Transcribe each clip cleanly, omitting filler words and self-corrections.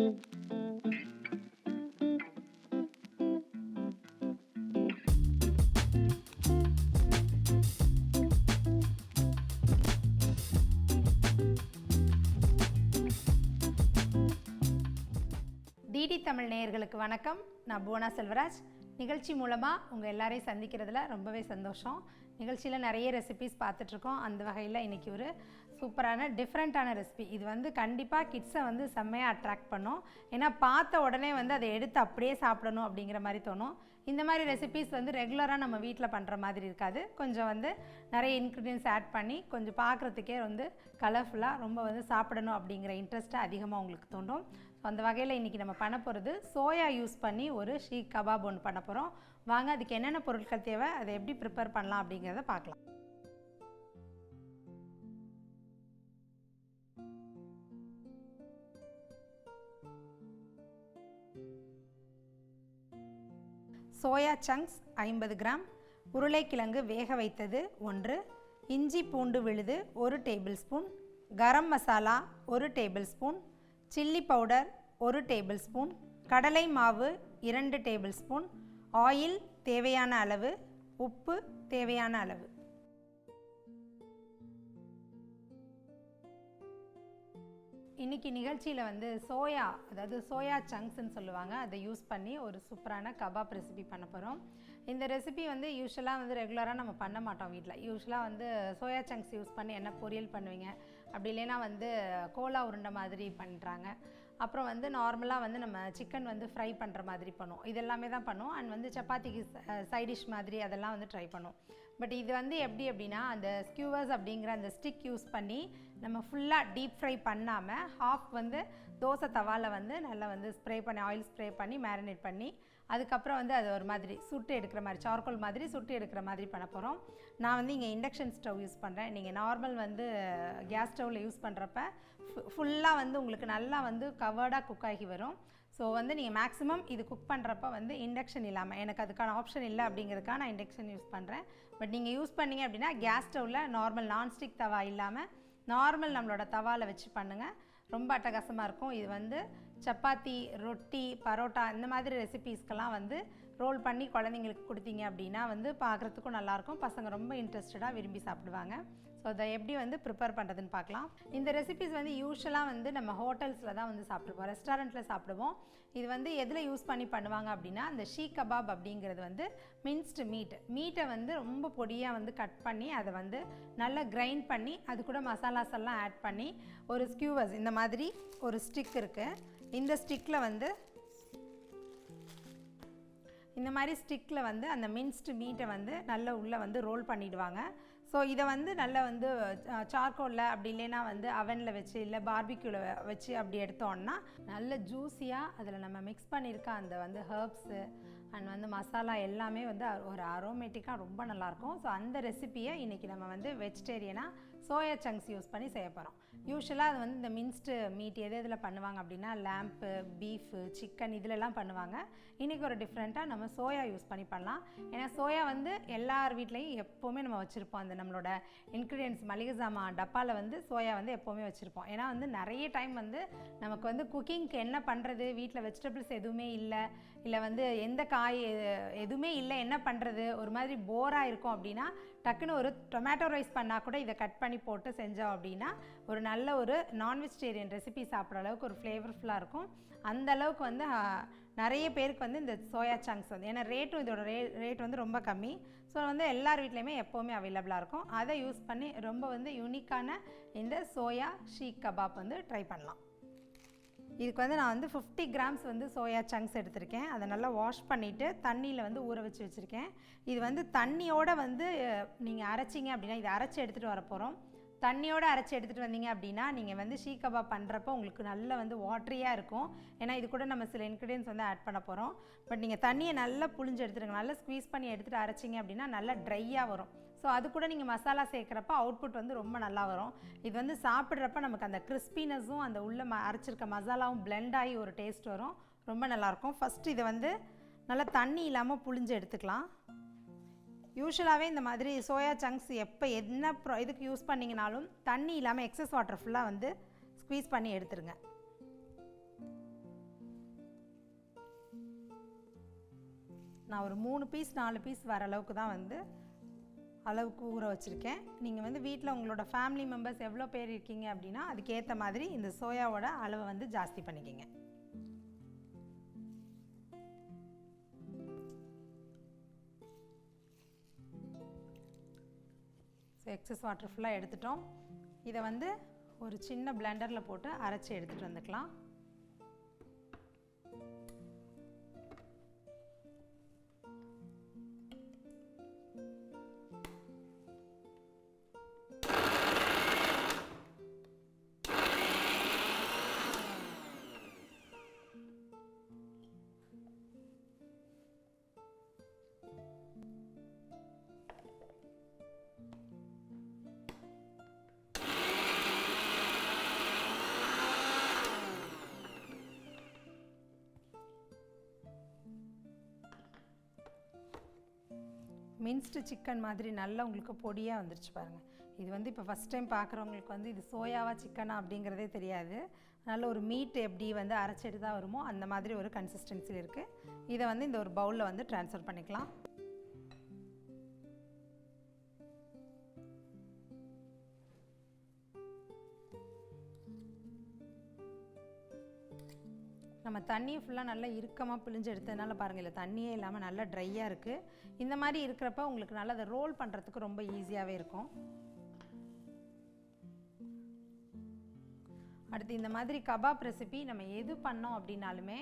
DD Tamil நேயர்களுக்கு வணக்கம். நான் புவனா செல்வராஜ். நிகழ்ச்சி மூலமாக உங்கள் எல்லாரையும் சந்திக்கிறதுல ரொம்பவே சந்தோஷம். நிகழ்ச்சியில் நிறைய ரெசிபீஸ் பார்த்துட்ருக்கோம். அந்த வகையில் இன்றைக்கி ஒரு சூப்பரான டிஃப்ரெண்ட்டான ரெசிபி. இது கண்டிப்பாக கிட்ஸை செம்மையாக அட்ராக்ட் பண்ணும். ஏன்னா பார்த்த உடனே அதை எடுத்து அப்படியே சாப்பிடணும் அப்படிங்கிற மாதிரி தோணும். இந்த மாதிரி ரெசிபீஸ் ரெகுலராக நம்ம வீட்டில் பண்ணுற மாதிரி இருக்காது. கொஞ்சம் நிறைய இன்க்ரீடியன்ஸ் ஆட் பண்ணி கொஞ்சம் பார்க்குறதுக்கே கலர்ஃபுல்லாக ரொம்ப சாப்பிடணும் அப்படிங்கிற இன்ட்ரெஸ்ட்டை அதிகமாக உங்களுக்கு தோன்றும். ஸோ அந்த வகையில் இன்றைக்கி நம்ம பண்ண போகிறது சோயா யூஸ் பண்ணி ஒரு ஷீக் கபாப் ஒன்று பண்ண போகிறோம். வாங்க அதுக்கு என்னென்ன பொருட்கள் தேவை, அதை எப்படி ப்ரிப்பேர் பண்ணலாம் அப்படிங்கிறத பார்க்கலாம். சோயா சங்க்ஸ் 50 கிராம், உருளைக்கிழங்கு வேக வைத்தது 1, இஞ்சி பூண்டு விழுது 1 tablespoon, garam masala 1 tablespoon, chilli powder 1 tablespoon, கடலை மாவு 2 டேபிள் ஸ்பூன், ஆயில் தேவையான அளவு, உப்பு தேவையான அளவு. இன்றைக்கி நிகழ்ச்சியில் சோயா, அதாவது சோயா சங்க்ஸ்ன்னு சொல்லுவாங்க, அதை யூஸ் பண்ணி ஒரு சூப்பரான கபாப் ரெசிபி பண்ண போகிறோம். இந்த ரெசிபி யூஸ்வலாக ரெகுலராக நம்ம பண்ண மாட்டோம் வீட்டில். யூஸ்வலாக சோயா சங்க்ஸ் யூஸ் பண்ணி என்ன பொரியல் பண்ணுவீங்க, அப்படி இல்லைன்னா கோலா உருண்டை மாதிரி பண்ணுறாங்க. அப்புறம் நார்மலாக நம்ம சிக்கன் ஃப்ரை பண்ணுற மாதிரி பண்ணுவோம். இதெல்லாமே தான் பண்ணுவோம். அண்ட் சப்பாத்திக்கு சைடிஷ் மாதிரி அதெல்லாம் ட்ரை பண்ணுவோம். பட் இது எப்படி அப்படின்னா, அந்த ஸ்கியூவர்ஸ் அப்படிங்கிற அந்த ஸ்டிக் யூஸ் பண்ணி நம்ம ஃபுல்லாக டீப் ஃப்ரை பண்ணாமல் ஹாஃப் தோசை தவாவில் நல்லா ஸ்ப்ரே பண்ணி, ஆயில் ஸ்ப்ரே பண்ணி மேரினேட் பண்ணி அதுக்கப்புறம் அது ஒரு மாதிரி சுட்டு எடுக்கிற மாதிரி, சார்கோல் மாதிரி சுட்டு எடுக்கிற மாதிரி பண்ண போகிறோம். நான் இங்கே இண்டக்ஷன் ஸ்டவ் யூஸ் பண்ணுறேன். நீங்கள் நார்மல் கேஸ் ஸ்டவ்வில் யூஸ் பண்ணுறப்ப ஃபுல்லாக உங்களுக்கு நல்லா கவர்டாக குக் ஆகி வரும். ஸோ நீங்கள் மேக்ஸிமம் இது குக் பண்ணுறப்ப இண்டக்ஷன் இல்லாமல், எனக்கு அதுக்கான ஆப்ஷன் இல்லை அப்படிங்கிறதுக்காக நான் இண்டக்ஷன் யூஸ் பண்ணுறேன். பட் நீங்கள் யூஸ் பண்ணிங்க அப்படின்னா கேஸ் ஸ்டவ்வில் நார்மல் நான்ஸ்டிக் தவா இல்லாமல் நார்மல் நம்மளோட தவாவில் வச்சு பண்ணுங்கள். ரொம்ப அட்டகாசமாக இருக்கும். இது சப்பாத்தி, ரொட்டி, பரோட்டா இந்த மாதிரி ரெசிபீஸ்க்கெல்லாம் ரோல் பண்ணி குழந்தைங்களுக்கு கொடுத்தீங்க அப்படின்னா பார்க்குறதுக்கும் நல்லாயிருக்கும். பசங்க ரொம்ப இன்ட்ரெஸ்டடாக விரும்பி சாப்பிடுவாங்க. ஸோ அதை எப்படி ப்ரிப்பேர் பண்ணுறதுன்னு பார்க்கலாம். இந்த ரெசிபீஸ் யூஸ்வலாக நம்ம ஹோட்டல்ஸில் தான் சாப்பிடுவோம், ரெஸ்டாரண்ட்டில் சாப்பிடுவோம். இது எதில் யூஸ் பண்ணி பண்ணுவாங்க அப்படின்னா, அந்த ஷீக் கபாப் அப்படிங்கிறது மின்ஸ்டு மீட்டை ரொம்ப பொடியாக கட் பண்ணி அதை நல்லா கிரைண்ட் பண்ணி அது கூட மசாலாஸ் எல்லாம் ஆட் பண்ணி ஒரு ஸ்கியூவர்ஸ் இந்த மாதிரி ஒரு ஸ்டிக் இருக்குது. இந்த ஸ்டிக்கில் இந்த மாதிரி ஸ்டிக்கில் அந்த மின்ஸ்டு மீட்டை நல்லா உள்ளே ரோல் பண்ணிவிடுவாங்க. ஸோ இதை நல்லா சார்கோலில் அப்படி இல்லைன்னா அவனில் வச்சு இல்லை பார்பிக்யூவில் வச்சு அப்படி எடுத்தோன்னா நல்ல ஜூஸியாக அதில் நம்ம மிக்ஸ் பண்ணியிருக்க அந்த ஹெர்ப்ஸு அண்ட் மசாலா எல்லாமே ஒரு அரோமேட்டிக்காக ரொம்ப நல்லாயிருக்கும். ஸோ அந்த ரெசிப்பியை இன்றைக்கி நம்ம வெஜிடேரியனாக சோயா சங்க்ஸ் யூஸ் பண்ணி செய்ய போகிறோம். யூஸ்வலாக அது இந்த மின்ஸ்டு மீட் இதில் பண்ணுவாங்க அப்படின்னா லேம்ப்பு, பீஃபு, சிக்கன் இதிலெல்லாம் பண்ணுவாங்க. இன்றைக்கி ஒரு டிஃப்ரெண்ட்டாக நம்ம சோயா யூஸ் பண்ணி பண்ணலாம். ஏன்னா சோயா எல்லார் வீட்லேயும் எப்போவுமே நம்ம வச்சுருப்போம். அந்த நம்மளோட இன்க்ரீடியன்ஸ் மளிகை சாமான் டப்பாவில் சோயா எப்போவுமே வச்சுருப்போம். ஏன்னா நிறைய டைம் நமக்கு குக்கிங்க்கு என்ன பண்ணுறது, வீட்டில் வெஜிடபிள்ஸ் எதுவுமே இல்லை, இல்லை எந்த காய் எதுவுமே இல்லை, என்ன பண்ணுறது, ஒரு மாதிரி போராக இருக்கும் அப்படின்னா டக்குன்னு ஒரு டொமேட்டோ ரைஸ் பண்ணால் கூட இதை கட் பண்ணி போட்டு செஞ்சோம் அப்படின்னா ஒரு நல்ல ஒரு நான் வெஜிடேரியன் ரெசிபி சாப்பிட்ற அளவுக்கு ஒரு ஃப்ளேவர்ஃபுல்லாக இருக்கும். அந்த அளவுக்கு நிறைய பேருக்கு இந்த சோயா சங்க்ஸ் ஏன்னா ரேட்டும் இதோட ரேட் ரொம்ப கம்மி. ஸோ எல்லார் வீட்லேயுமே எப்போவுமே அவைலபிளாக இருக்கும். அதை யூஸ் பண்ணி ரொம்ப யூனிக்கான இந்த சோயா ஷீக் கபாப் ட்ரை பண்ணலாம். இதுக்கு நான் 50 கிராம்ஸ் சோயா சங்க்ஸ் எடுத்திருக்கேன். அதை நல்லா வாஷ் பண்ணிவிட்டு தண்ணியில் ஊற வச்சு வச்சுருக்கேன். இது தண்ணியோடு நீங்கள் அரைச்சிங்க அப்படின்னா, இதை அரைச்சி எடுத்துகிட்டு வர போகிறோம். தண்ணியோடு அரைச்சி எடுத்துகிட்டு வந்தீங்க அப்படின்னா நீங்கள் ஷீக் கபாப் பண்ணுறப்போ உங்களுக்கு நல்லா வாட்டரியாக இருக்கும். ஏன்னா இது கூட நம்ம சில இன்க்ரீடியன்ஸ் ஆட் பண்ண போகிறோம். பட் நீங்கள் தண்ணியை நல்லா புழிஞ்சு எடுத்துடுங்க. நல்லா ஸ்க்வீஸ் பண்ணி எடுத்துகிட்டு அரைச்சிங்க அப்படின்னா நல்லா ட்ரையாக வரும். ஸோ அது கூட நீங்கள் மசாலா சேர்க்குறப்ப அவுட்புட் ரொம்ப நல்லா வரும். இது சாப்பிட்றப்ப நமக்கு அந்த கிறிஸ்பினஸும் அந்த உள்ள அரைச்சிருக்க மசாலாவும் பிளெண்ட் ஆகி ஒரு டேஸ்ட் வரும். ரொம்ப நல்லாயிருக்கும். ஃபஸ்ட்டு இதை நல்லா தண்ணி இல்லாமல் புழிஞ்சு எடுத்துக்கலாம். யூஸ்வலாகவே இந்த மாதிரி சோயா சங்க்ஸ் எப்போ என்ன இதுக்கு யூஸ் பண்ணிங்கனாலும் தண்ணி இல்லாமல் எக்ஸஸ் வாட்டர் ஃபுல்லாக ஸ்க்வீஸ் பண்ணி எடுத்துருங்க. நான் ஒரு 3 பீஸ் 4 பீஸ் வர அளவுக்கு தான் வந்து அளவுக்கு ஊற வச்சுருக்கேன். நீங்கள் வந்து வீட்டில் உங்களோட ஃபேமிலி மெம்பர்ஸ் எவ்வளோ பேர் இருக்கீங்க அப்படின்னா அதுக்கேற்ற மாதிரி இந்த சோயாவோட அளவை வந்து ஜாஸ்தி பண்ணிக்கிங்க. ஸோ எக்ஸஸ் வாட்டர் ஃபுல்லாக எடுத்துட்டோம். இதை வந்து ஒரு சின்ன பிளெண்டரில் போட்டு அரைச்சி எடுத்துகிட்டு வந்துக்கலாம். மின்ஸ்டு சிக்கன் மாதிரி நல்லா உங்களுக்கு பொடியாக வந்துருச்சு பாருங்கள். இது வந்து இப்போ ஃபஸ்ட் டைம் பார்க்குறவங்களுக்கு வந்து இது சோயாவா சிக்கனா அப்படிங்கிறதே தெரியாது. நல்ல ஒரு மீட் எப்படி வந்து அரைச்செடு தான் வருமோ அந்த மாதிரி ஒரு கன்சிஸ்டன்சியில் இருக்குது. இதை வந்து இந்த ஒரு பவுலில் வந்து ட்ரான்ஸ்ஃபர் பண்ணிக்கலாம். நம்ம தண்ணியை ஃபுல்லாக நல்லா இறுக்கமாக பிழிஞ்சு எடுத்ததுனால பாருங்கள், இல்லை தண்ணியே இல்லாமல் நல்லா ட்ரையாக இருக்குது. இந்த மாதிரி இருக்கிறப்ப உங்களுக்கு நல்லா அதை ரோல் பண்ணுறதுக்கு ரொம்ப ஈஸியாகவே இருக்கும். அடுத்து இந்த மாதிரி கபாப் ரெசிபி நம்ம எது பண்ணோம் அப்படின்னாலுமே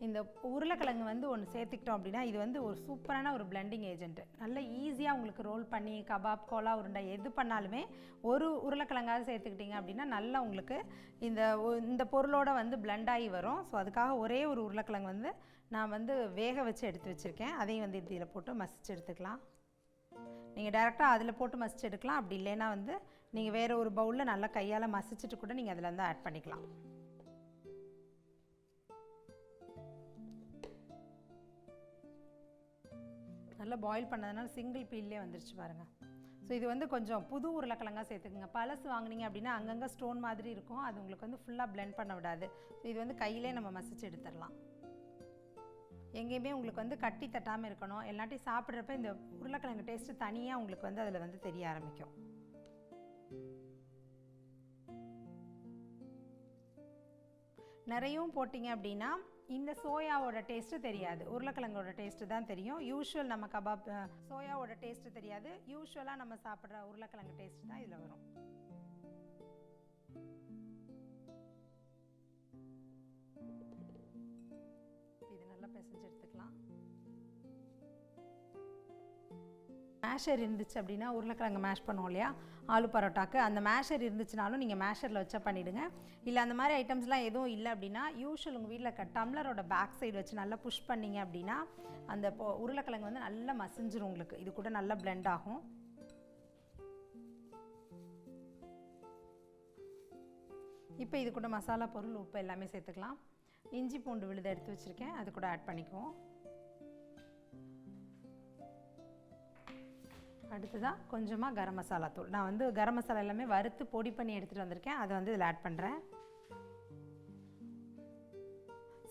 இந்த உருளைக்கிழங்கு வந்து ஒன்று சேர்த்துக்கிட்டோம் அப்படின்னா இது வந்து ஒரு சூப்பரான ஒரு பிளெண்டிங் ஏஜென்ட்டு. நல்ல ஈஸியாக உங்களுக்கு ரோல் பண்ணி கபாப் கோலா உருண்டை எது பண்ணாலுமே ஒரு உருளைக்கிழங்காவது சேர்த்துக்கிட்டிங்க அப்படின்னா நல்லா உங்களுக்கு இந்த பொருளோடு வந்து பிளெண்ட் ஆகி வரும். ஸோ அதுக்காக ஒரே ஒரு உருளைக்கிழங்கு வந்து நான் வந்து வேக வச்சு எடுத்து வச்சுருக்கேன். அதையும் வந்து இதில் போட்டு மசிச்சு எடுத்துக்கலாம். நீங்கள் டைரெக்டாக அதில் போட்டு மசிச்சு எடுக்கலாம். அப்படி இல்லைன்னா வந்து நீங்கள் வேறு ஒரு பவுலில் நல்லா கையால் மசிச்சுட்டு கூட நீங்கள் அதில் வந்து ஆட் பண்ணிக்கலாம். நல்லா பாயில் பண்ணதுனால சிங்கிள் பீல்லே வந்துருச்சு பாருங்கள். ஸோ இது வந்து கொஞ்சம் புது உருளைக்கிழங்கா சேர்த்துக்குங்க. பழசு வாங்கினீங்க அப்படின்னா அங்கங்கே ஸ்டோன் மாதிரி இருக்கும், அது உங்களுக்கு வந்து ஃபுல்லாக பிளெண்ட் பண்ண விடாது. ஸோ இது வந்து கையிலே நம்ம மசிச்சு எடுத்துடலாம். எங்கேயுமே உங்களுக்கு வந்து கட்டி தட்டாமல் இருக்கணும். எல்லாத்தையும் சாப்பிட்றப்ப இந்த உருளைக்கிழங்கு டேஸ்ட்டு தனியாக உங்களுக்கு வந்து அதில் வந்து தெரிய ஆரம்பிக்கும். நிறையவும் போட்டிங்க அப்படின்னா இந்த சோயாவோட டேஸ்ட்டு தெரியாது, உருளைக்கிழங்கோட டேஸ்ட்டு தான் தெரியும். யூஷுவல் நம்ம கபாப் சோயாவோட டேஸ்ட்டு தெரியாது, யூஷுவலாக நம்ம சாப்பிட்ற உருளைக்கிழங்கு டேஸ்ட்டு தான் இதில் வரும். இது நல்லா பிசைஞ்சு எடுத்துக்கலாம். மேஷர் இருந்துச்சு அப்படின்னா உருளைக்கிழங்கு மேஷ் பண்ணுவோம் இல்லையா ஆலு பரோட்டாக்கு, அந்த மேஷர் இருந்துச்சுனாலும் நீங்கள் மேஷரில் வச்சா பண்ணிவிடுங்க. இல்லை அந்த மாதிரி ஐட்டம்ஸ்லாம் எதுவும் இல்லை அப்படின்னா யூஷுவல் உங்கள் வீட்டில் இருக்க டம்ளரோட பேக் சைடு வச்சு நல்லா புஷ் பண்ணிங்க அப்படின்னா அந்த உருளைக்கிழங்கு வந்து நல்லா மசிஞ்சிரும். உங்களுக்கு இது கூட நல்லா பிளெண்ட் ஆகும். இப்போ இது கூட மசாலா பொருள் உப்பு எல்லாமே சேர்த்துக்கலாம். இஞ்சி பூண்டு விழுதை எடுத்து வச்சுருக்கேன், அது கூட ஆட் பண்ணிக்குவோம். அடுத்ததாக கொஞ்சமாக கரம் மசாலா தூள். நான் வந்து கரம் மசாலா எல்லாமே வறுத்து பொடி பண்ணி எடுத்துகிட்டு வந்திருக்கேன், அதை வந்து இதில் ஆட் பண்ணுறேன்.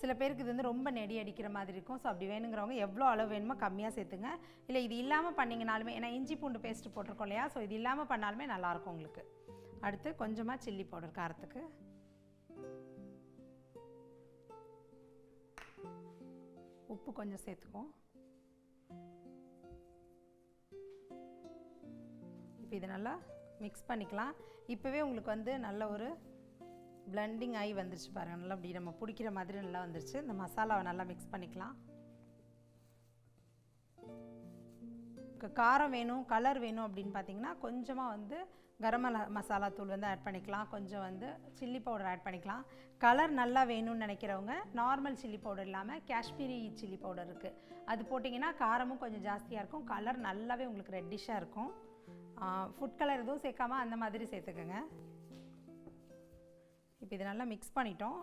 சில பேருக்கு இது வந்து ரொம்ப நெடி அடிக்கிற மாதிரி இருக்கும். ஸோ அப்படி வேணுங்கிறவங்க எவ்வளோ அளவு வேணுமோ கம்மியாக சேர்த்துங்க. இல்லை இது இல்லாமல் பண்ணிங்கனாலுமே, ஏன்னா இஞ்சி பூண்டு பேஸ்ட்டு போட்டிருக்கோம் இல்லையா, ஸோ இது இல்லாமல் பண்ணாலுமே நல்லாயிருக்கும் உங்களுக்கு. அடுத்து கொஞ்சமாக சில்லி பவுடர் காரத்துக்கு, உப்பு கொஞ்சம் சேர்த்துக்குவோம். இப்போ இதை நல்லா மிக்ஸ் பண்ணிக்கலாம். இப்போவே உங்களுக்கு வந்து நல்ல ஒரு பிளெண்டிங் ஆகி வந்துருச்சு பாருங்கள். நல்லா அப்படி நம்ம பிடிக்கிற மாதிரி நல்லா வந்துருச்சு. இந்த மசாலாவை நல்லா மிக்ஸ் பண்ணிக்கலாம். காரம் வேணும், கலர் வேணும் அப்படின்னு பார்த்தீங்கன்னா கொஞ்சமாக வந்து கரம் மசாலா தூள் வந்து ஆட் பண்ணிக்கலாம், கொஞ்சம் வந்து சில்லி பவுடர் ஆட் பண்ணிக்கலாம். கலர் நல்லா வேணும்னு நினைக்கிறவங்க நார்மல் சில்லி பவுடர் இல்லாமல் காஷ்மீரி சில்லி பவுடர் இருக்குது, அது போட்டிங்கன்னா காரமும் கொஞ்சம் ஜாஸ்தியாக இருக்கும், கலர் நல்லாவே உங்களுக்கு ரெட்டிஷாக இருக்கும். ஃபுட் கலர் எதுவும் சேர்க்காமல் அந்த மாதிரி சேர்த்துக்கோங்க. இப்போ இது நல்லா மிக்ஸ் பண்ணிட்டோம்.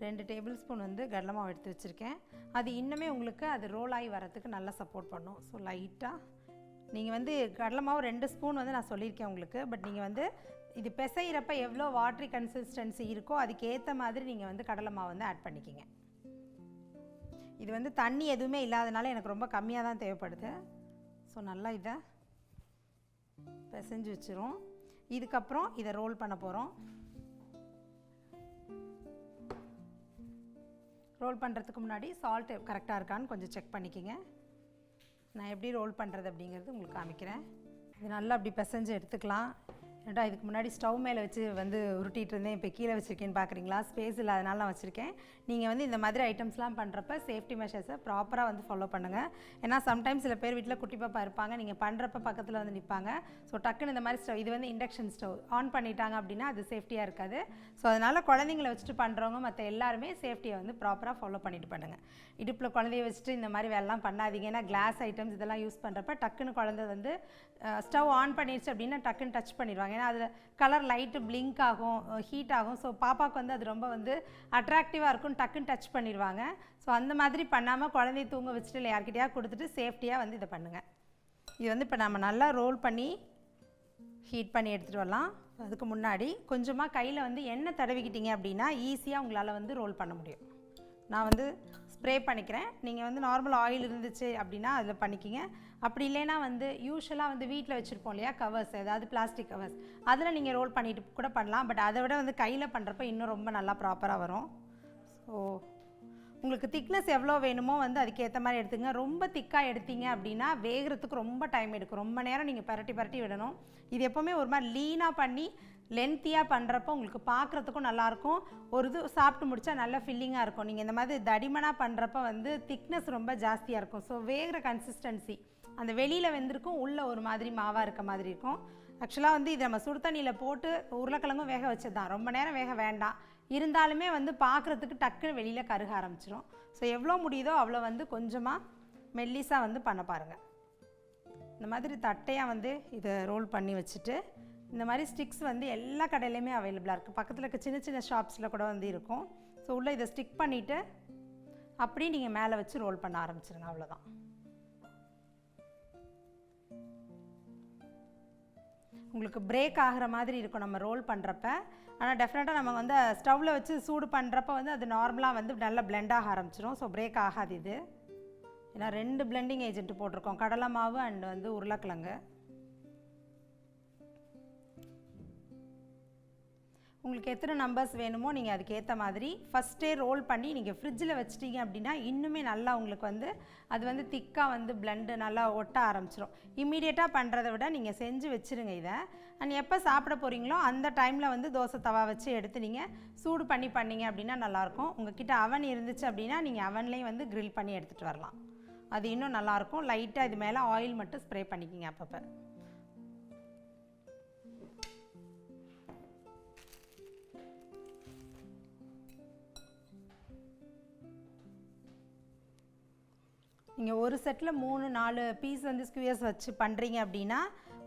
2 டேபிள் ஸ்பூன் வந்து கடலை மாவு எடுத்து வச்சுருக்கேன். அது இன்னுமே உங்களுக்கு அது ரோல் ஆகி வரத்துக்கு நல்லா சப்போர்ட் பண்ணும். ஸோ லைட்டாக நீங்கள் வந்து கடலை மாவு 2 ஸ்பூன் வந்து நான் சொல்லியிருக்கேன் உங்களுக்கு. பட் நீங்கள் வந்து இது பிசைகிறப்ப எவ்வளோ வாட்ரி கன்சிஸ்டன்சி இருக்கோ அதுக்கேற்ற மாதிரி நீங்கள் வந்து கடலை மாவு வந்து ஆட் பண்ணிக்கிங்க. இது வந்து தண்ணி எதுவுமே இல்லாதனால எனக்கு ரொம்ப கம்மியாக தான் தேவைப்படுது. ஸோ நல்லா இதை பிசைஞ்சு வச்சிரும். இதுக்கப்புறம் இதை ரோல் பண்ண போகிறோம். ரோல் பண்ணுறதுக்கு முன்னாடி சால்ட் கரெக்டாக இருக்கான்னு கொஞ்சம் செக் பண்ணிக்கோங்க. நான் எப்படி ரோல் பண்ணுறது அப்படிங்கிறது உங்களுக்கு காமிக்கிறேன். இது நல்லா அப்படி பிசைஞ்சு எடுத்துக்கலாம். ஏன்டா இதுக்கு முன்னாடி ஸ்டவ் மேலே வச்சு வந்து உருட்டிகிட்டு இருந்தேன், இப்போ கீழே வச்சுருக்கேன்னு பார்க்குறீங்களா? ஸ்பேஸ் இல்லாதனால நான் வச்சுருக்கேன். நீங்கள் வந்து இந்த மாதிரி ஐட்டம்ஸ்லாம் பண்ணுறப்ப சேஃப்டி மெஷர்ஸை ப்ராப்பராக வந்து ஃபாலோ பண்ணுங்கள். ஏன்னா சம்டைம்ஸ் சில பேர் வீட்டில் குட்டி பாப்பா இருப்பாங்க, நீங்கள் பண்ணுறப்ப பக்கத்தில் வந்து நிற்பாங்க. ஸோ டக்குன்னு இந்த மாதிரி ஸ்டவ், இது வந்து இண்டக்ஷன் ஸ்டவ் ஆன் பண்ணிட்டாங்க அப்படின்னா அது சேஃப்டியாக இருக்காது. ஸோ அதனால் குழந்தைங்களை வச்சுட்டு பண்ணுறவங்க மற்ற எல்லாருமே சேஃப்டியை வந்து ப்ராப்பராக ஃபாலோ பண்ணிட்டு பண்ணுங்கள். இடுப்பில் குழந்தைய வச்சுட்டு இந்த மாதிரி வேலைலாம் பண்ணாதீங்க. ஏன்னா கிளாஸ் ஐட்டம்ஸ் இதெல்லாம் யூஸ் பண்ணுறப்ப டக்குன்னு குழந்தை வந்து ஸ்டவ் ஆன் பண்ணிடுச்சு அப்படின்னா டக்குன்னு டச் பண்ணிடுவாங்க. ஏன்னா அதில் கலர் லைட்டு பிளிங்க் ஆகும், ஹீட் ஆகும். ஸோ பாப்பாவுக்கு வந்து அது ரொம்ப வந்து அட்ராக்டிவாக இருக்கும், டக்குன்னு டச் பண்ணிடுவாங்க. ஸோ அந்த மாதிரி பண்ணாமல் குழந்தைய தூங்க வச்சுட்டு இல்லை யார்கிட்டயா கொடுத்துட்டு சேஃப்டியாக வந்து இதை பண்ணுங்கள். இது வந்து இப்போ நம்ம நல்லா ரோல் பண்ணி ஹீட் பண்ணி எடுத்துகிட்டு வரலாம். அதுக்கு முன்னாடி கொஞ்சமாக கையில் வந்து எண்ணெய் தடவிக்கிட்டீங்க அப்படின்னா ஈஸியாக உங்களால் வந்து ரோல் பண்ண முடியும். நான் வந்து ஸ்ப்ரே பண்ணிக்கிறேன். நீங்கள் வந்து நார்மல் ஆயில் இருந்துச்சு அப்படின்னா அதில் பண்ணிக்கிங்க. அப்படி இல்லைன்னா வந்து யூஸ்வலாக வந்து வீட்டில் வச்சுருப்போம் இல்லையா கவர்ஸ், ஏதாவது பிளாஸ்டிக் கவர்ஸ், அதில் நீங்கள் ரோல் பண்ணிட்டு கூட பண்ணலாம். பட் அதை விட வந்து கையில் பண்ணுறப்ப இன்னும் ரொம்ப நல்லா ப்ராப்பராக வரும். ஸோ உங்களுக்கு திக்னஸ் எவ்வளோ வேணுமோ வந்து அதுக்கேற்ற மாதிரி எடுத்துங்க. ரொம்ப திக்காக எடுத்தீங்க அப்படின்னா வேகிறதுக்கு ரொம்ப டைம் எடுக்கும், ரொம்ப நேரம் நீங்கள் பரட்டி விடணும். இது எப்போவுமே ஒரு மாதிரி லீனாக பண்ணி லென்த்தியாக பண்ணுறப்போ உங்களுக்கு பார்க்குறதுக்கும் நல்லாயிருக்கும், ஒரு இது சாப்பிட்டு முடித்தா நல்லா ஃபில்லிங்காக இருக்கும். நீங்கள் இந்த மாதிரி தடிமனாக பண்ணுறப்ப வந்து திக்னஸ் ரொம்ப ஜாஸ்தியாக இருக்கும். ஸோ வேகிற கன்சிஸ்டன்சி அந்த வெளியில் வெந்திருக்கும், உள்ளே ஒரு மாதிரி மாவாக இருக்க மாதிரி இருக்கும். ஆக்சுவலாக வந்து இது நம்ம சுடு தண்ணியில் போட்டு உருளைக்கிழங்கும் வேக வச்சது தான், ரொம்ப நேரம் வேக வேண்டாம். இருந்தாலுமே வந்து பார்க்குறதுக்கு டக்குன்னு வெளியில் கருக ஆரம்பிச்சிடும். ஸோ எவ்வளோ முடியுதோ அவ்வளோ வந்து கொஞ்சமாக மெல்லிஸாக வந்து பண்ண பாருங்கள். இந்த மாதிரி தட்டையாக வந்து இதை ரோல் பண்ணி வச்சுட்டு இந்த மாதிரி ஸ்டிக்ஸ் வந்து எல்லா கடையிலையுமே அவைலபிளாக இருக்குது. பக்கத்தில் இருக்க சின்ன சின்ன ஷாப்ஸில் கூட வந்து இருக்கும். ஸோ உள்ளே இதை ஸ்டிக் பண்ணிவிட்டு அப்படியே நீங்கள் மேலே வச்சு ரோல் பண்ண ஆரம்பிச்சிருங்க, அவ்வளோதான். உங்களுக்கு பிரேக் ஆகிற மாதிரி இருக்கும் நம்ம ரோல் பண்ணுறப்ப. ஆனால் டெஃபினட்டாக நம்ம வந்து ஸ்டவ்வில் வச்சு சூடு பண்ணுறப்ப வந்து அது நார்மலாக வந்து நல்லா பிளெண்ட் ஆக ஆரம்பிச்சிடும். ஸோ பிரேக் ஆகாது இது. ஏன்னா 2 பிளெண்டிங் ஏஜென்ட் போட்டிருக்கோம், கடலை மாவு அண்ட் வந்து உருளைக்கிழங்கு. உங்களுக்கு எத்தனை நம்பர்ஸ் வேணுமோ நீங்கள் அதுக்கேற்ற மாதிரி ஃபஸ்ட்டே ரோல் பண்ணி நீங்கள் ஃப்ரிட்ஜில் வச்சிட்டிங்க அப்படின்னா இன்னுமே நல்லா உங்களுக்கு வந்து அது வந்து திக்காக வந்து பிளெண்டு நல்லா ஒட்ட ஆரம்பிச்சிடும். இம்மீடியட்டாக பண்ணுறதை விட நீங்கள் செஞ்சு வச்சுருங்க இதை. அண்ட் எப்போ சாப்பிட போகிறீங்களோ அந்த டைமில் வந்து தோசை தவா வச்சு எடுத்து நீங்கள் சூடு பண்ணி பண்ணிங்க அப்படின்னா நல்லாயிருக்கும். உங்கள்கிட்ட அவன் இருந்துச்சு அப்படின்னா நீங்கள் அவன்லேயும் வந்து க்ரில் பண்ணி எடுத்துகிட்டு வரலாம், அது இன்னும் நல்லாயிருக்கும். லைட்டாக இது மேலே ஆயில் மட்டும் ஸ்ப்ரே பண்ணிக்கிங்க அப்பப்போ. நீங்கள் ஒரு செட்டில் 3-4 பீஸ் வந்து ஸ்க்யூயர்ஸ் வச்சு பண்ணுறீங்க அப்படின்னா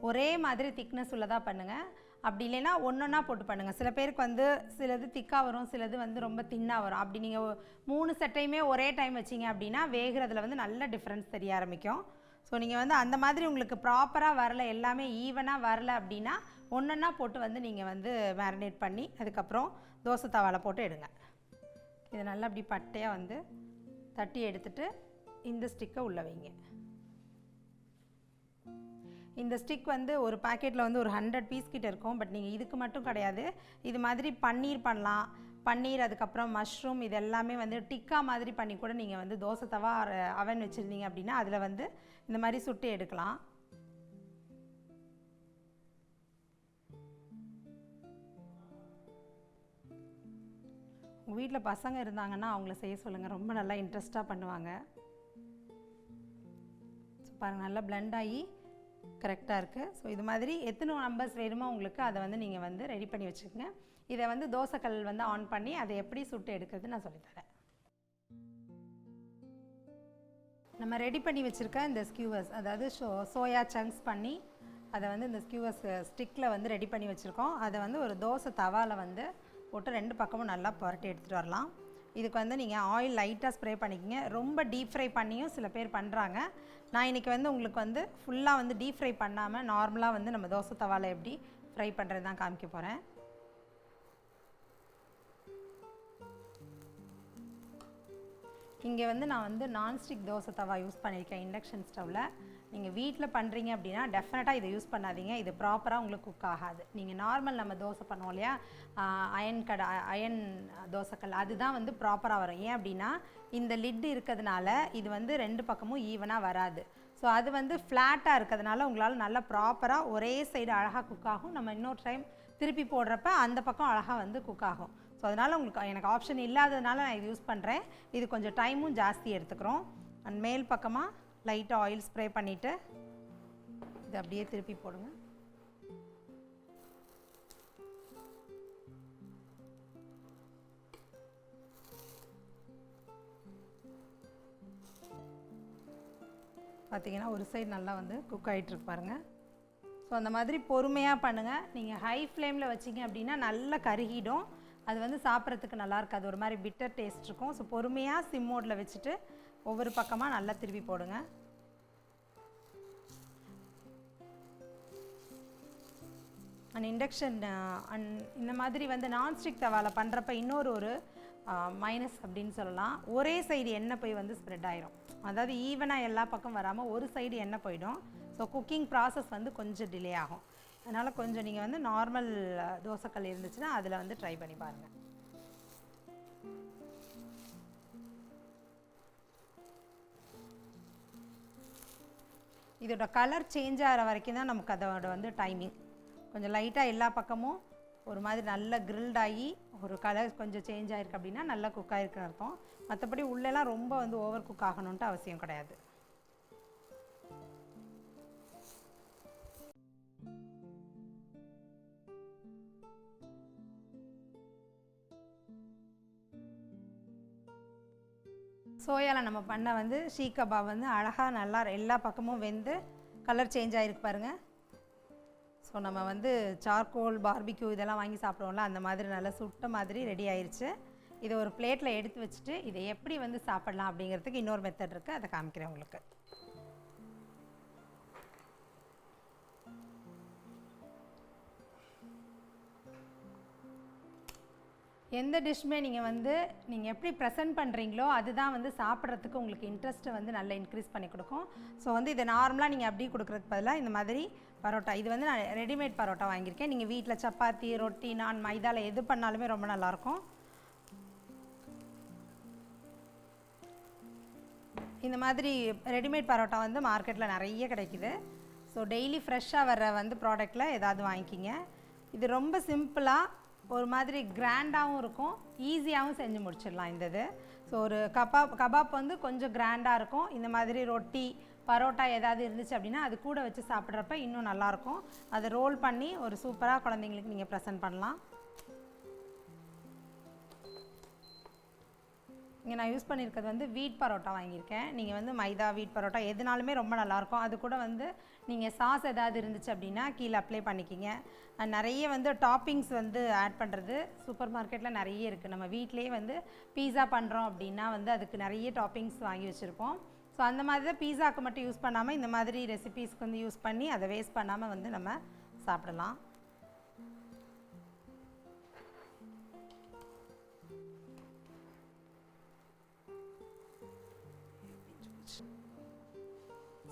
ஒரே மாதிரி திக்னஸ் உள்ளதாக பண்ணுங்கள். அப்படி இல்லைன்னா ஒன்றொன்னா போட்டு பண்ணுங்கள். சில பேருக்கு வந்து சிலது திக்காக வரும், சிலது வந்து ரொம்ப தின்னாக வரும். அப்படி நீங்கள் 3 செட்டையுமே ஒரே டைம் வச்சிங்க அப்படின்னா வேகிறதுல வந்து நல்ல டிஃப்ரென்ஸ் தெரிய ஆரம்பிக்கும். ஸோ நீங்கள் வந்து அந்த மாதிரி உங்களுக்கு ப்ராப்பராக வரல, எல்லாமே ஈவனாக வரல அப்படின்னா ஒன்றொன்னா போட்டு வந்து நீங்கள் வந்து மேரினேட் பண்ணி அதுக்கப்புறம் தோசை தவாவில் போட்டு எடுங்க. இதை நல்லா அப்படி பட்டையாக வந்து தட்டி எடுத்துகிட்டு இந்த ஸ்டிக்கை உள்ளே வைங்க. இந்த ஸ்டிக் வந்து ஒரு பாக்கெட்டில் வந்து ஒரு 100 பீஸ் கிட்ட இருக்கும். பட் நீங்கள் இதுக்கு மட்டும் கிடையாது, இது மாதிரி பன்னீர் பண்ணலாம். பன்னீர் அதுக்கப்புறம் மஷ்ரூம் இது எல்லாமே வந்து டிக்கா மாதிரி பண்ணி கூட நீங்கள் வந்து தோசை தவா அவன் வச்சுருந்தீங்க அப்படின்னா அதில் வந்து இந்த மாதிரி சுட்டு எடுக்கலாம். உங்கள் வீட்டில் பசங்க இருந்தாங்கன்னா அவங்கள செய்ய சொல்லுங்கள், ரொம்ப நல்லா இன்ட்ரெஸ்ட்டாக பண்ணுவாங்க. பாருங்கள் நல்லா பிளெண்ட் ஆகி கரெக்டாக இருக்குது. ஸோ இது மாதிரி எத்தனை நம்பர்ஸ் வேணுமோ உங்களுக்கு அதை வந்து நீங்கள் வந்து ரெடி பண்ணி வச்சுக்கோங்க. இதை வந்து தோசைக்கல் வந்து ஆன் பண்ணி அதை எப்படி சுட்டு எடுக்கிறது நான் சொல்லித்தரேன். நம்ம ரெடி பண்ணி வச்சுருக்க இந்த ஸ்கியூவர்ஸ், அதாவது சோயா சங்க்ஸ் பண்ணி அதை வந்து இந்த ஸ்கியூவர்ஸ் ஸ்டிக்கில் வந்து ரெடி பண்ணி வச்சுருக்கோம். அதை வந்து ஒரு தோசை தவாவில் வந்து போட்டு 2 பக்கமும் நல்லா புரட்டி எடுத்துகிட்டு வரலாம். இதுக்கு வந்து நீங்கள் ஆயில் லைட்டாக ஸ்ப்ரே பண்ணிக்கிங்க. ரொம்ப டீப் ஃப்ரை பண்ணியும் சில பேர் பண்ணுறாங்க. நான் இன்றைக்கி வந்து உங்களுக்கு வந்து ஃபுல்லாக வந்து டீப் ஃப்ரை பண்ணாமல் நார்மலாக வந்து நம்ம தோசை தவாவில் எப்படி ஃப்ரை பண்ணுறது தான் காமிக்க போகிறேன். இங்கே வந்து நான் வந்து நான்ஸ்டிக் தோசை தவா யூஸ் பண்ணியிருக்கேன் இண்டக்ஷன் ஸ்டவ்வில். நீங்கள் வீட்டில் பண்ணுறீங்க அப்படின்னா டெஃபினட்டாக இதை யூஸ் பண்ணாதீங்க. இது ப்ராப்பராக உங்களுக்கு குக் ஆகாது. நீங்கள் நார்மல் நம்ம தோசை பண்ணுவோம் இல்லையா, அயன் தோசைக்கல், அதுதான் வந்து ப்ராப்பராக வரும். ஏன் அப்படின்னா இந்த லிட் இருக்கிறதுனால இது வந்து 2 பக்கமும் ஈவனாக வராது. ஸோ அது வந்து ஃப்ளாட்டாக இருக்கிறதுனால உங்களால் நல்லா ப்ராப்பராக ஒரே சைடு அழகாக குக் ஆகும். நம்ம இன்னொரு டைம் திருப்பி போடுறப்ப அந்த பக்கம் அழகாக வந்து குக் ஆகும். ஸோ அதனால் எனக்கு ஆப்ஷன் இல்லாததுனால நான் இது யூஸ் பண்ணுறேன். இது கொஞ்சம் டைமும் ஜாஸ்தி எடுத்துக்கிறோம். அண்ட் மேல் பக்கமாக லைட்டாக ஆயில் ஸ்ப்ரே பண்ணிவிட்டு இது அப்படியே திருப்பி போடுங்க. பார்த்தீங்கன்னா ஒரு சைடு நல்லா வந்து குக் ஆகிட்டுருக்கு பாருங்கள். ஸோ அந்த மாதிரி பொறுமையாக பண்ணுங்கள். நீங்கள் ஹை ஃப்ளேமில் வச்சிங்க அப்படின்னா நல்லா கருகிடும். அது வந்து சாப்பிட்றதுக்கு நல்லா இருக்காது, ஒரு மாதிரி பிட்டர் டேஸ்ட் இருக்கும். ஸோ பொறுமையாக சிம் மோடில் வச்சுட்டு ஒவ்வொரு பக்கமாக நல்லா திருப்பி போடுங்க. அண்ட் இண்டக்ஷன் இந்த மாதிரி வந்து நான்ஸ்டிக் தவாவில் பண்ணுறப்ப இன்னொரு மைனஸ் அப்படின்னு சொல்லலாம், ஒரே சைடு எண்ணெய் போய் வந்து ஸ்ப்ரெட் ஆயிரும். அதாவது ஈவனாக எல்லா பக்கம் வராமல் ஒரு சைடு எண்ணெய் போயிடும். ஸோ குக்கிங் ப்ராசஸ் வந்து கொஞ்சம் டிலே ஆகும். அதனால் கொஞ்சம் நீங்கள் வந்து நார்மல் தோசைக்கல் இருந்துச்சுன்னா அதில் வந்து ட்ரை பண்ணி பாருங்கள். இதோட கலர் சேஞ்ச் ஆகிற வரைக்கும் தான் நமக்கு அதோட வந்து டைமிங். கொஞ்சம் லைட்டாக எல்லா பக்கமும் ஒரு மாதிரி நல்லா கிரில்டாகி ஒரு கலர் கொஞ்சம் சேஞ்ச் ஆகிருக்கு அப்படின்னா நல்லா குக் ஆகிருக்குன்னு அர்த்தம். மற்றபடி உள்ளெல்லாம் ரொம்ப வந்து ஓவர் குக் ஆகணுன்ட்டு அவசியம் கிடையாது. சோயாவில் நம்ம பண்ண வந்து ஷீக் கபாப் வந்து அழகாக நல்லா எல்லா பக்கமும் வெந்து கலர் சேஞ்ச் ஆகிருக்கு பாருங்கள். ஸோ நம்ம வந்து சார்கோல் பார்பிக்யூ இதெல்லாம் வாங்கி சாப்பிடுவோம்ல, அந்த மாதிரி நல்லா சுட்ட மாதிரி ரெடி ஆயிடுச்சு. இதை ஒரு பிளேட்டில் எடுத்து வச்சுட்டு இதை எப்படி வந்து சாப்பிடலாம் அப்படிங்கிறதுக்கு இன்னொரு மெத்தட் இருக்குது, அதை காமிக்கிறேன் உங்களுக்கு. எந்த டிஷ்மே நீங்கள் எப்படி ப்ரெசென்ட் பண்ணுறீங்களோ அதுதான் வந்து சாப்பிட்றதுக்கு உங்களுக்கு இன்ட்ரெஸ்ட்டை வந்து நல்லா இன்க்ரீஸ் பண்ணி கொடுக்கும். ஸோ வந்து இதை நார்மலாக நீங்கள் அப்படி கொடுக்குறதுக்கு பதிலாக இந்த மாதிரி பரோட்டா, இது வந்து நான் ரெடிமேட் பரோட்டா வாங்கியிருக்கேன். நீங்கள் வீட்டில் சப்பாத்தி, ரொட்டி, நான், மைதாவில் எது பண்ணாலுமே ரொம்ப நல்லாயிருக்கும். இந்த மாதிரி ரெடிமேட் பரோட்டா வந்து மார்க்கெட்டில் நிறைய கிடைக்குது. ஸோ டெய்லி ஃப்ரெஷ்ஷாக வர்ற வந்து ப்ராடக்டில் ஏதாவது வாங்கிக்கிங்க. இது ரொம்ப சிம்பிளாக ஒரு மாதிரி கிராண்டாகவும் இருக்கும், ஈஸியாகவும் செஞ்சு முடிச்சிடலாம் இந்த இது. ஸோ ஒரு கபாப் வந்து கொஞ்சம் கிராண்டாக இருக்கும். இந்த மாதிரி ரொட்டி, பரோட்டா ஏதாவது இருந்துச்சு அப்படின்னா அது கூட வச்சு சாப்பிட்றப்ப இன்னும் நல்லாயிருக்கும். அதை ரோல் பண்ணி ஒரு சூப்பராக குழந்தைங்களுக்கு நீங்கள் ப்ரெசென்ட் பண்ணலாம். இங்கே நான் யூஸ் பண்ணியிருக்கிறது வந்து வீட் பரோட்டா வாங்கியிருக்கேன். நீங்கள் வந்து மைதா, வீட் பரோட்டா எதுனாலுமே ரொம்ப நல்லாயிருக்கும். அது கூட வந்து நீங்கள் சாஸ் ஏதாவது இருந்துச்சு அப்படின்னா கீழே அப்ளை பண்ணிக்கிங்க. நிறைய வந்து டாப்பிங்ஸ் வந்து ஆட் பண்ணுறது சூப்பர் மார்க்கெட்டில் நிறைய இருக்குது. நம்ம வீட்டிலேயே வந்து பீஸா பண்ணுறோம் அப்படின்னா வந்து அதுக்கு நிறைய டாப்பிங்ஸ் வாங்கி வச்சுருப்போம். ஸோ அந்த மாதிரி தான் பீஸாவுக்கு மட்டும் யூஸ் பண்ணாமல் இந்த மாதிரி ரெசிபீஸ்க்கு வந்து யூஸ் பண்ணி அதை வேஸ்ட் பண்ணாமல் வந்து நம்ம சாப்பிடலாம்.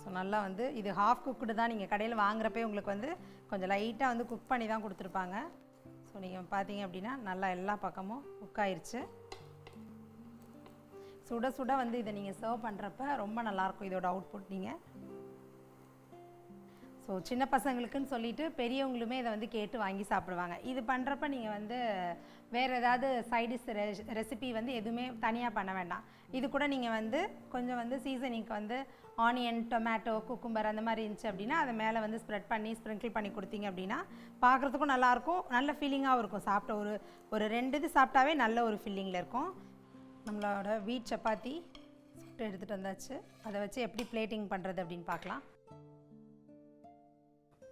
ஸோ நல்லா வந்து இது ஹாஃப் குக்குடு தான். நீங்கள் கடையில் வாங்குறப்பே உங்களுக்கு வந்து கொஞ்சம் லைட்டாக வந்து குக் பண்ணி தான் கொடுத்துருப்பாங்க. ஸோ நீங்கள் பார்த்தீங்க அப்படின்னா நல்லா எல்லா பக்கமும் குக் ஆயிடுச்சு. சுட சுட வந்து இதை நீங்கள் சர்வ் பண்ணுறப்ப ரொம்ப நல்லாயிருக்கும் இதோட அவுட்புட். நீங்கள் ஸோ சின்ன பசங்களுக்குன்னு சொல்லிட்டு பெரியவங்களுமே இதை வந்து கேட்டு வாங்கி சாப்பிடுவாங்க. இது பண்ணுறப்ப நீங்கள் வந்து வேறு ஏதாவது சைடிஷ் ரெசிபி வந்து எதுவுமே தனியாக பண்ண வேண்டாம். இது கூட நீங்கள் வந்து கொஞ்சம் வந்து சீசனிங்க்கு வந்து ஆனியன், டொமேட்டோ, குக்கும்பர் அந்த மாதிரி இருந்துச்சு அப்படின்னா அதை மேலே வந்து ஸ்ப்ரெட் பண்ணி ஸ்ப்ரிங்கிள் பண்ணி கொடுத்தீங்க அப்படின்னா பார்க்குறதுக்கும் நல்லாயிருக்கும், நல்ல ஃபீலிங்காகவும் இருக்கும். சாப்பிட்ட ஒரு 2 இது சாப்பிட்டாவே நல்ல ஒரு ஃபீலிங்கில் இருக்கும். நம்மளோட வீட் சப்பாத்தி சுட்டு எடுத்துகிட்டு வந்தாச்சு. அதை வச்சு எப்படி பிளேட்டிங் பண்ணுறது அப்படின்னு பார்க்கலாம்.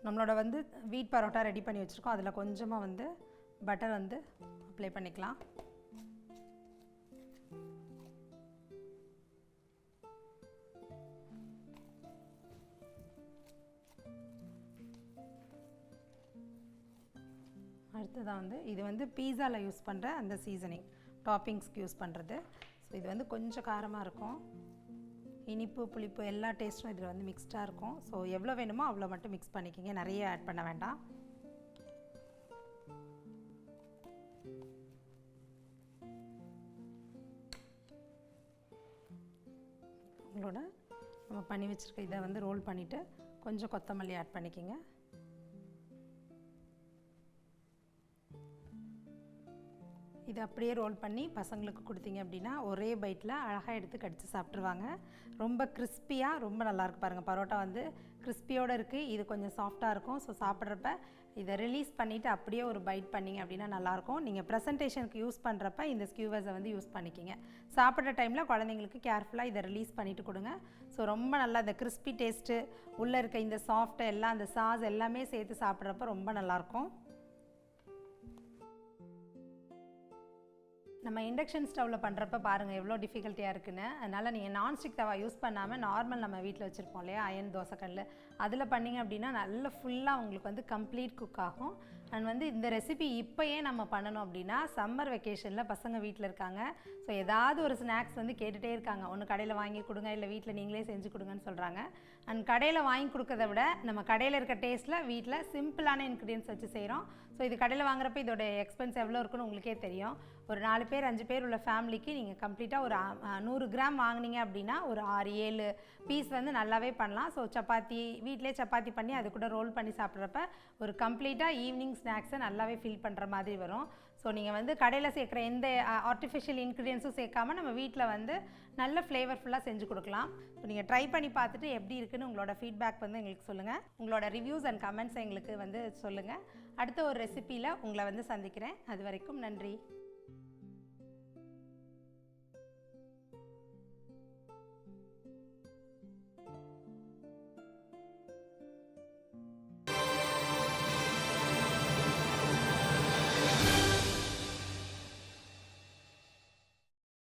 நம்மளோட வந்து வீட் பரோட்டா ரெடி பண்ணி வச்சுருக்கோம். அதில் கொஞ்சமாக வந்து பட்டர் வந்து அப்ளை பண்ணிக்கலாம். அடுத்ததாக வந்து இது வந்து பீஸாவில் யூஸ் பண்ணுற அந்த சீசனிங் டாப்பிங்ஸ்க்கு யூஸ் பண்ணுறது. ஸோ இது வந்து கொஞ்சம் காரமாக இருக்கும். இனிப்பு புளிப்பு எல்லா டேஸ்ட்டும் இதில் வந்து மிக்ஸ்டாக இருக்கும். ஸோ எவ்வளோ வேணுமோ அவ்வளோ மட்டும் மிக்ஸ் பண்ணிக்கிங்க, நிறைய ஆட் பண்ண வேண்டாம். உங்களோட நம்ம பண்ணி வச்சுருக்க இதை வந்து ரோல் பண்ணிவிட்டு கொஞ்சம் கொத்தமல்லி ஆட் பண்ணிக்கிங்க. இதை அப்படியே ரோல் பண்ணி பசங்களுக்கு கொடுத்தீங்க அப்படின்னா ஒரே பைட்டில் அழகாக எடுத்து கடித்து சாப்பிட்ருவாங்க. ரொம்ப கிறிஸ்பியாக ரொம்ப நல்லாயிருக்கு பாருங்கள். பரோட்டா வந்து கிறிஸ்பியோடு இருக்குது, இது கொஞ்சம் சாஃப்டாக இருக்கும். ஸோ சாப்பிட்றப்ப இதை ரிலீஸ் பண்ணிவிட்டு அப்படியே ஒரு பைட் பண்ணிங்க அப்படின்னா நல்லாயிருக்கும். நீங்கள் ப்ரெசன்டேஷனுக்கு யூஸ் பண்ணுறப்ப இந்த ஸ்கியூவர்ஸை வந்து யூஸ் பண்ணிக்கிங்க. சாப்பிட்ற டைமில் குழந்தைங்களுக்கு கேர்ஃபுல்லாக இதை ரிலீஸ் பண்ணிவிட்டு கொடுங்க. ஸோ ரொம்ப நல்லா இந்த கிறிஸ்பி டேஸ்ட்டு உள்ளே இருக்க இந்த சாஃப்ட்டு எல்லாம் அந்த சாஸ் எல்லாமே சேர்த்து சாப்பிட்றப்ப ரொம்ப நல்லாயிருக்கும். நம்ம இண்டக்ஷன் ஸ்டவ்வில் பண்ணுறப்ப பாருங்கள் எவ்வளோ டிஃபிகல்ட்டியாக இருக்குன்னு. அதனால் நீங்கள் நான்ஸ்டிக் தவா யூஸ் பண்ணாமல் நார்மல் நம்ம வீட்டில் வச்சுருப்போம் இல்லையா அயன் தோசைக்கல், அதில் பண்ணிங்க அப்படின்னா நல்ல ஃபுல்லாக உங்களுக்கு வந்து கம்ப்ளீட் குக் ஆகும். அண்ட் வந்து இந்த ரெசிபி இப்போயே நம்ம பண்ணணும் அப்படின்னா சம்மர் வெக்கேஷனில் பசங்க வீட்டில் இருக்காங்க. ஸோ ஏதாவது ஒரு ஸ்நாக்ஸ் வந்து கேட்டுகிட்டே இருக்காங்க. ஒன்று கடையில் வாங்கி கொடுங்க, இல்லை வீட்டில் நீங்களே செஞ்சு கொடுங்கன்னு சொல்கிறாங்க. அண்ட் கடையில் வாங்கி கொடுக்கறத விட நம்ம கடையில் இருக்க டேஸ்ட்டில் வீட்டில் சிம்பிளான இன்க்ரீடியன்ஸ் வச்சு செய்கிறோம். ஸோ இது கடையில் வாங்குறப்ப இதோட எக்ஸ்பென்ஸ் எவ்வளோ இருக்குன்னு உங்களுக்கே தெரியும். ஒரு 4 பேர் 5 பேர் உள்ள ஃபேமிலிக்கு நீங்கள் கம்ப்ளீட்டாக ஒரு 100 கிராம் வாங்கினீங்க அப்படின்னா ஒரு 6-7 பீஸ் வந்து நல்லாவே பண்ணலாம். ஸோ சப்பாத்தி வீட்டிலே சப்பாத்தி பண்ணி அது கூட ரோல் பண்ணி சாப்பிட்றப்ப ஒரு கம்ப்ளீட்டாக ஈவினிங் ஸ்நாக்ஸை நல்லாவே ஃபீல் பண்ணுற மாதிரி வரும். ஸோ நீங்கள் வந்து கடையில் சேர்க்குற எந்த ஆர்டிஃபிஷியல் இன்க்ரீடியன்ஸும் சேர்க்காமல் நம்ம வீட்டில் வந்து நல்ல ஃப்ளேவர்ஃபுல்லாக செஞ்சு கொடுக்கலாம். ஸோ நீங்கள் ட்ரை பண்ணி பார்த்துட்டு எப்படி இருக்குன்னு உங்களோட ஃபீட்பேக் வந்து எங்களுக்கு சொல்லுங்கள். உங்களோட ரிவ்யூஸ் அண்ட் கமெண்ட்ஸை எங்களுக்கு வந்து சொல்லுங்கள். அடுத்த ஒரு ரெசிபியில் உங்களை வந்து சந்திக்கிறேன். அது வரைக்கும் நன்றி.